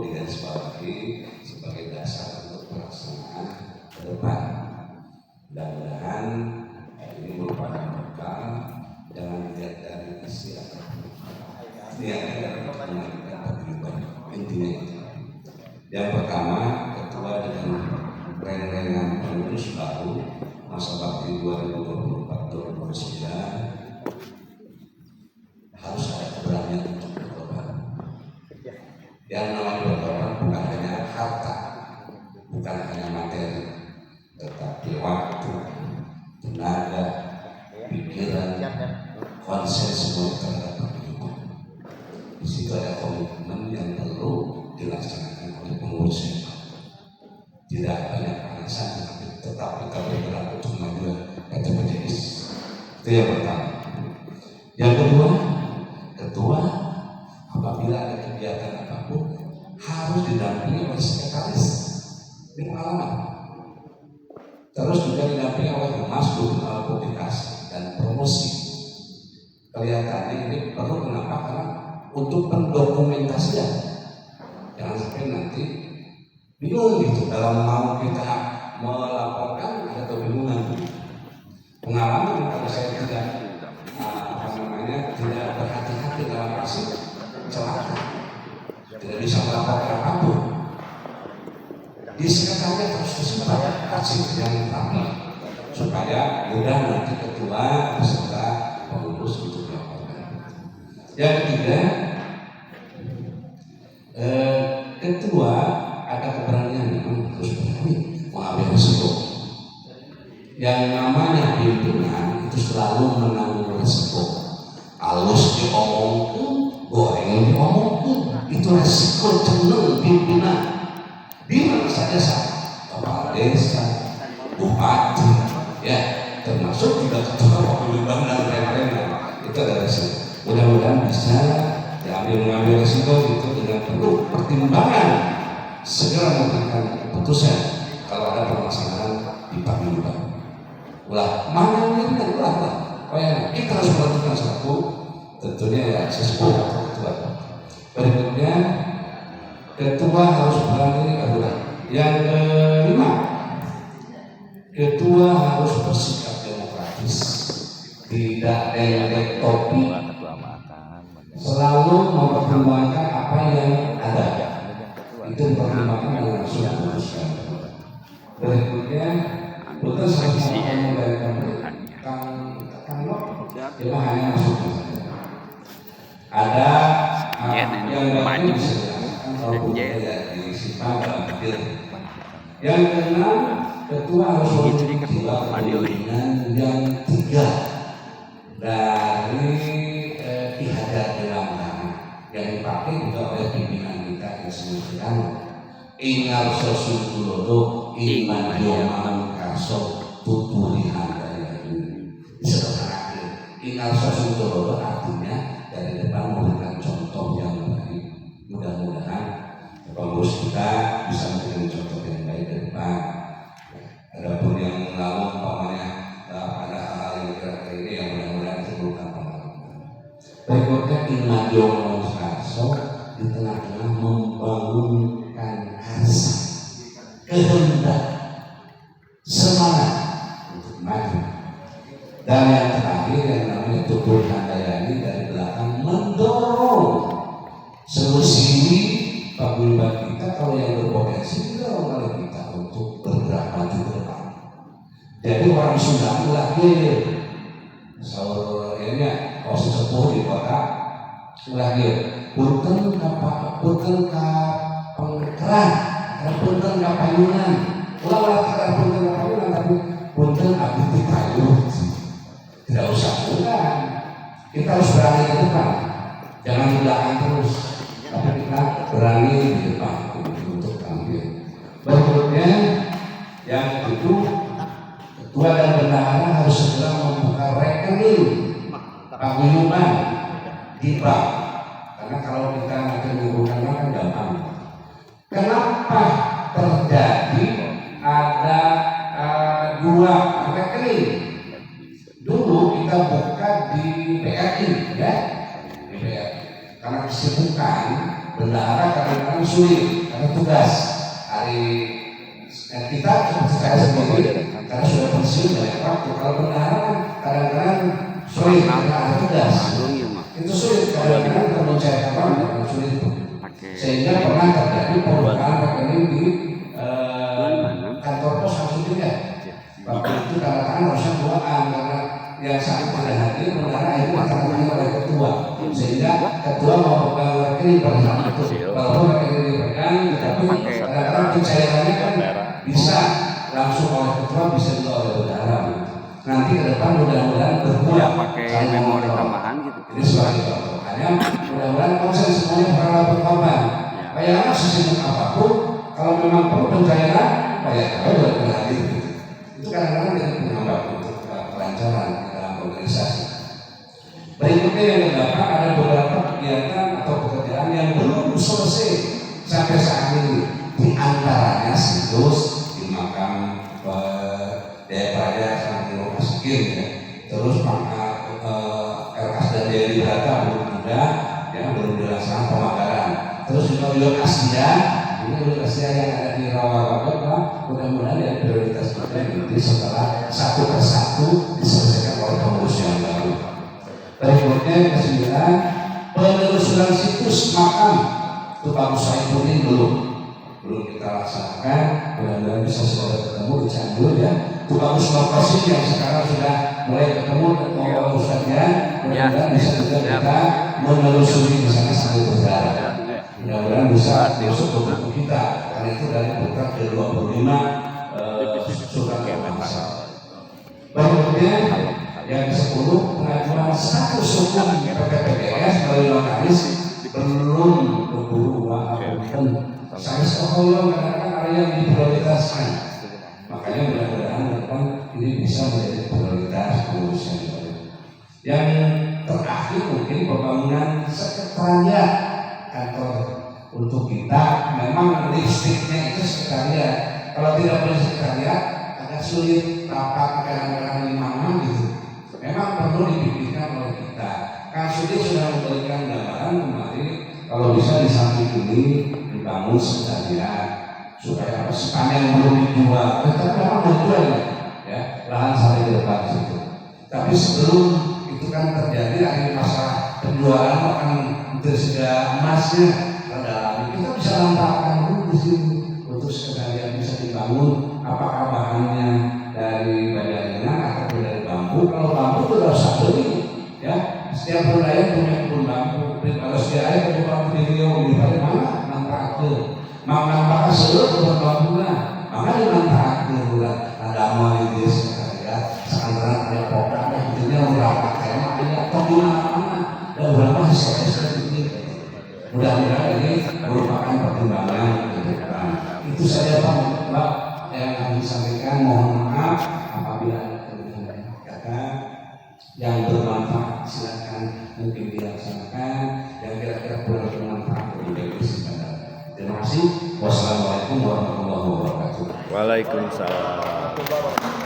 digarisbawahi sebagai dasar untuk pelaksanaan ke depan. Mudah-mudahan ini merupakan bekal, jangan dilihat dari isi atau niatnya dari mengajukan paguyuban. Intinya itu. Yang pertama, ketua dengan renrengan pengurus baru masa bakti 2024-2029 harus ada keberanian untuk bertobat. Yang namanya bertobat bukan hanya harta, bukan hanya materi, tetapi waktu, tenaga, pikiran, konsen semua terhadap paguyuban. Di situ ada komitmen yang perlu dilaksanakan oleh pengurus yang baru. Tidak banyak alasan, tetapi kalau bergerak untuk kemajuan itu menjadi itu yang pertama. Yang kedua, ketua apabila ada kegiatan apapun harus didampingi oleh sekretaris di pengalaman. Terus juga didampingi oleh humas, publikasi dan promosi. Kelihatannya ini perlu, kenapa? Karena untuk pendokumentasian. Jangan sampai nanti bingung gitu dalam mau kita melaporkan ada kebingungan. Pengalaman kalau saya tidak tidak berhati-hati dalam aksi celaka, tidak bisa melaporkan apapun. Di sekitarnya harus disimpan aksi yang rapi supaya mudah nanti ketua beserta pengurus untuk melaporkan. Yang ketiga, ketua ada keberanian, memang harus berani mengambil risiko. Yang namanya pimpinan itu selalu menanggung risiko. Halus diomongkan, goreng diomongkan, itu risiko cenderung pimpinan. Di mana saja kepala desa, bupati, ya termasuk juga ketua paguyuban dan lain-lain, itu ada risiko. Mudah-mudahan bisa mengambil risiko itu dengan penuh pertimbangan, segera memberikan keputusan kalau ada permasalahan di paguyuban. Mana yang kita harus melakukan satu, tentunya ya sesepuh atau ketua. Berikutnya, ketua harus berani adalah yang kelima, ketua harus bersikap demokratis, tidak dendek topi, selalu mempertimbangkan apa yang ada. Itu dipertimbangkan dengan sungguh-sungguh. Berikutnya, bukan saja cuma hanya masuk ada yang lain yang keenam, ketua harus memiliki kepemimpinan yang tiga dari ihada dalam yang dipakai juga oleh pimpinan kita yang semestinya ingal sosutulodo iman yoman kaso tutulihan inal sasuntoro artinya dari depan memberikan contoh yang baik. Mudah-mudahan pengurus kita bisa memberikan contoh yang baik ke depan. Adapun yang lalu umpamanya ada hal-hal yang kira-kira ini yang mudah-mudahan itu bukan pengalaman. Berikutnya inal kaso di tengah-tengah membangunkan asa, kehendak, semangat untuk maju. Dan yang terakhir yang namanya tubuh handayani dari belakang mendorong solusi paguyuban kita kalau yang berpotensi didorong oleh kita untuk bergerak maju ke depan. Jadi orang Sunda lagi saurnya kalau sesepuh di kota lagi punten ka pengkeran, punten ka payunan, ulah punten ka payunan, tapi punten abdi di kayu. Tidak usah pulang, kita harus berani ke depan, jangan di belakang terus, tapi kita berani di depan untuk tampil. Berikutnya, yang itu ketua dan bendahara harus segera membuka rekening paguyuban di bank, karena kalau kita nanti menggunakannya kan gampang. Kenapa terjadi ada dua rekening? Dulu kita buka di BRI, ya, di BRI. Karena kesibukan bendahara kadang-kadang sulit karena tugas hari kita seperti saya sendiri karena sudah pensiun banyak waktu. Kalau bendahara kadang-kadang sulit karena ada tugas. Itu sulit kadang-kadang perlu cek apa sulit. Sehingga pernah terjadi pembukaan rekening di kantor pos langsung juga. Waktu itu tanda tangan harusnya 2an karena yang saat pada hadir bendahara itu akan oleh ketua, sehingga ketua mau pegang rekening pada saat itu. Kalau rekening dipegang, tapi kadang-kadang pencairannya kan bisa langsung oleh ketua, bisa juga oleh bendahara. Nanti ke depan mudah-mudahan berdua pakai memori tambahan gitu. Jadi sebagai contoh, hanya mudah-mudahan konsen semuanya para berkorban. Bayangkan sesibuk apapun, kalau memang perlu pencairan, bayar boleh berhadir. Itu kadang-kadang jadi penambah untuk kelancaran dalam organisasi. Berikutnya yang kedelapan, ada beberapa kegiatan atau pekerjaan yang belum selesai sampai saat ini. Di antaranya situs di makam Jayapaya sampai Masukin ya. Terus RKAS dan Jaya Brata belum ada, ya belum dilaksanakan pemakaran. Terus juga Uyun Asia, ini Uyun Asia yang ada di Rawabadak, mudah-mudahan yang prioritas kita nanti setelah satu persatu diselesaikan oleh pengurus yang baru. Berikutnya yang ke-9, penelusuran situs makam Tupak Saifuddin belum kita laksanakan. Mudah-mudahan bisa segera ketemu di Cianjur ya. Tupak Saifuddin yang sekarang sudah mulai ketemu dengan Ustaznya, mudah-mudahan bisa juga kita menelusuri di sana sambil berjalan. Mudah-mudahan bisa masuk ke buku kita, karena itu dari buku ke-25 surat Al-Baqarah. Berikutnya yang ke-10, pengajuan status hukum PPPGS melalui notaris belum berburu maupun saya sekolah kadang-kadang ada yang diprioritaskan. Makanya mudah-mudahan depan ini bisa menjadi prioritas pengurusan. Yang terakhir mungkin pembangunan sekretariat kantor untuk kita. Memang listriknya itu sekretariat. Kalau tidak boleh sekretariat agak sulit rapat kadang-kadang di mana gitu. Memang perlu dipikirkan oleh kita. Kang Sudi sudah memberikan gambaran kemarin kalau bisa di samping ini dibangun sekretariat supaya sepanjang belum dijual. Tapi memang dijual ya lahan sampai di depan situ. Tapi sebelum itu kan terjadi akhir masa penjualan akan tersedia emasnya terdalam. Kita bisa lampahkan dulu di sini untuk sekretariat bisa dibangun. Apakah bahannya dari baja atau dari bambu? Kalau bambu itu harus beli, ya. Setiap budaya punya kebun bambu. Kalau setiap ayah kebun bambu di Riau di mana manfaatnya? Manfaatnya seluruh kebun bambunya, maka dimanfaatkan bulan. Ada amal di sekretariat, sekarang ada program yang intinya berapa tema, ada di mana-mana dan berapa sesuai ini. Mudah-mudahan ini merupakan pertimbangan ke depan. Itu saja Pak yang kami sampaikan. Mohon maaf apabila ada kelebihan kata yang bermanfaat, silakan mungkin dilaksanakan yang kira-kira kurang bermanfaat untuk kesempatan. Terima kasih. Wassalamualaikum warahmatullahi wabarakatuh. Waalaikumsalam.